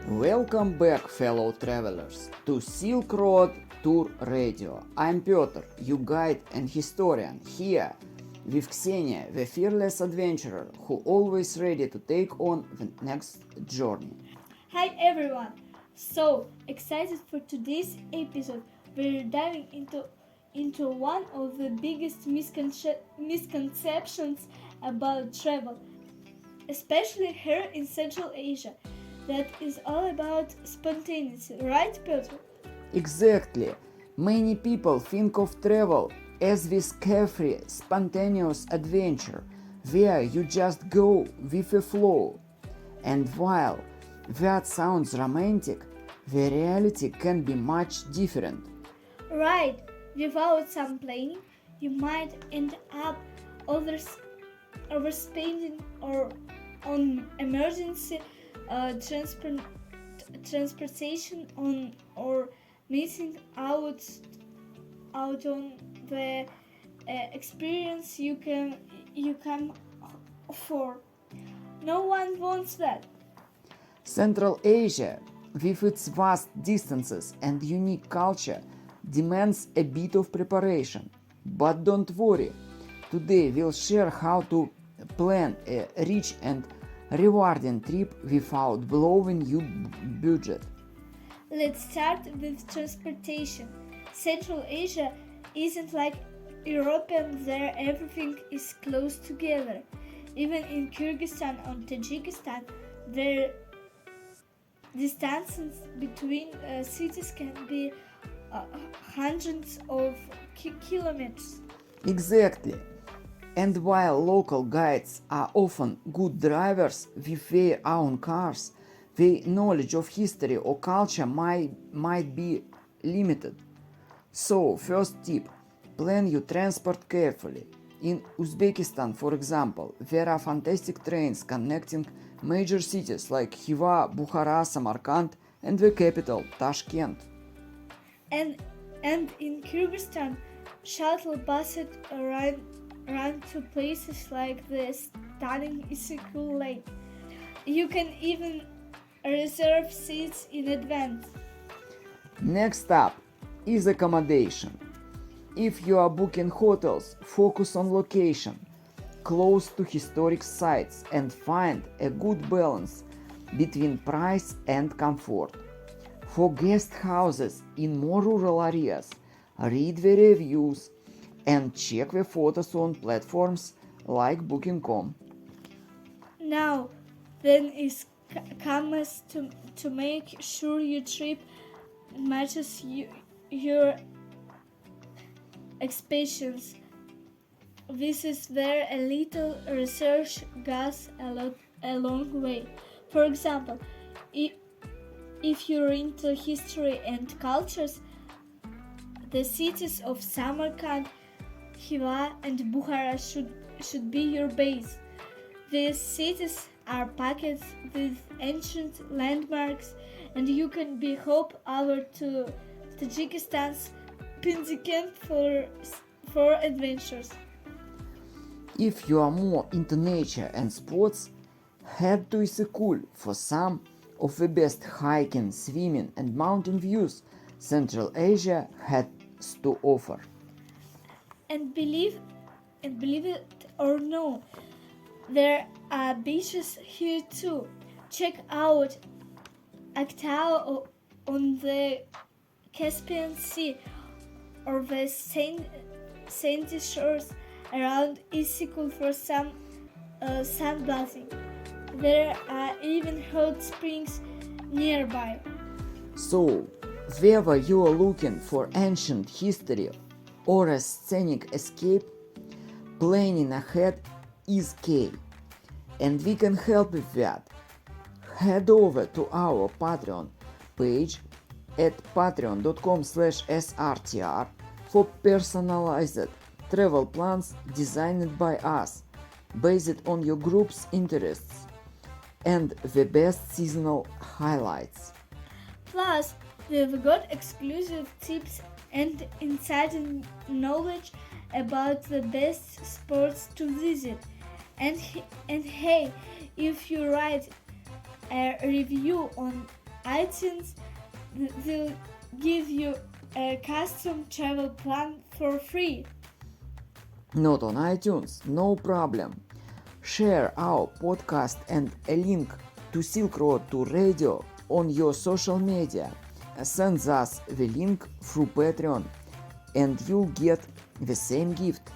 Welcome back, fellow travelers, to Silk Road Tour Radio. I'm Petr, your guide and historian, here with Xenia, the fearless adventurer who always ready to take on the next journey. Hi everyone! So excited for today's episode. We're diving into one of the biggest misconceptions about travel, especially here in Central Asia. That is all about spontaneity, right, Petr? Exactly. Many people think of travel as this carefree, spontaneous adventure where you just go with the flow. And while that sounds romantic, the reality can be much different. Right. Without some planning, you might end up overspending or on emergency transportation on or missing out on the experience you can afford. No one wants that. Central Asia, with its vast distances and unique culture, demands a bit of preparation. But don't worry, today we'll share how to plan a rich and rewarding trip without blowing your budget. Let's start with transportation. Central Asia isn't like Europe there everything is close together. Even in Kyrgyzstan or Tajikistan, there distances between cities can be hundreds of kilometers. Exactly. And while local guides are often good drivers with their own cars, their knowledge of history or culture might be limited. So, first tip, plan your transport carefully. In Uzbekistan, for example, there are fantastic trains connecting major cities like Khiva, Bukhara, Samarkand, and the capital, Tashkent. And in Kyrgyzstan, shuttle buses run to places like the stunning Issyk-Kul lake. You can even reserve seats in advance. Next up is accommodation. If you are booking hotels, focus on location, close to historic sites, and find a good balance between price and comfort. For guest houses in more rural areas, read the reviews and check the photos on platforms like Booking.com. Now, then is comes to make sure your trip matches your expectations. This is where a little research goes a long way. For example, if you're into history and cultures, the cities of Samarkand, Khiva, and Bukhara should be your base. These cities are packed with ancient landmarks, and you can be hop over to Tajikistan's Pinzikent for adventures. If you are more into nature and sports, head to Issyk-Kul for some of the best hiking, swimming, and mountain views Central Asia has to offer. And believe it or no, there are beaches here too. Check out Aktau on the Caspian Sea or the sandy shores around Issyk-Kul for some sunbathing. There are even hot springs nearby. So, whether you are looking for ancient history or a scenic escape, planning ahead is key. And we can help with that. Head over to our Patreon page at patreon.com/srtr for personalized travel plans designed by us, based on your group's interests and the best seasonal highlights. Plus, we've got exclusive tips and insider knowledge about the best spots to visit. And hey, if you write a review on iTunes will give you a custom travel plan for free. Not on iTunes, no problem. Share our podcast and a link to Silk Road to Radio on your social media. Send us the link through Patreon and you'll get the same gift.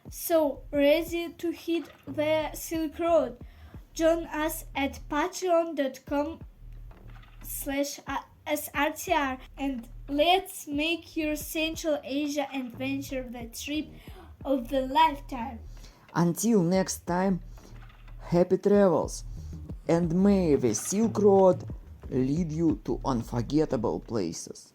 So, ready to hit the Silk Road? Join us at patreon.com/srtr and let's make your Central Asia adventure the trip of the lifetime. Until next time, happy travels and may the Silk Road lead you to unforgettable places.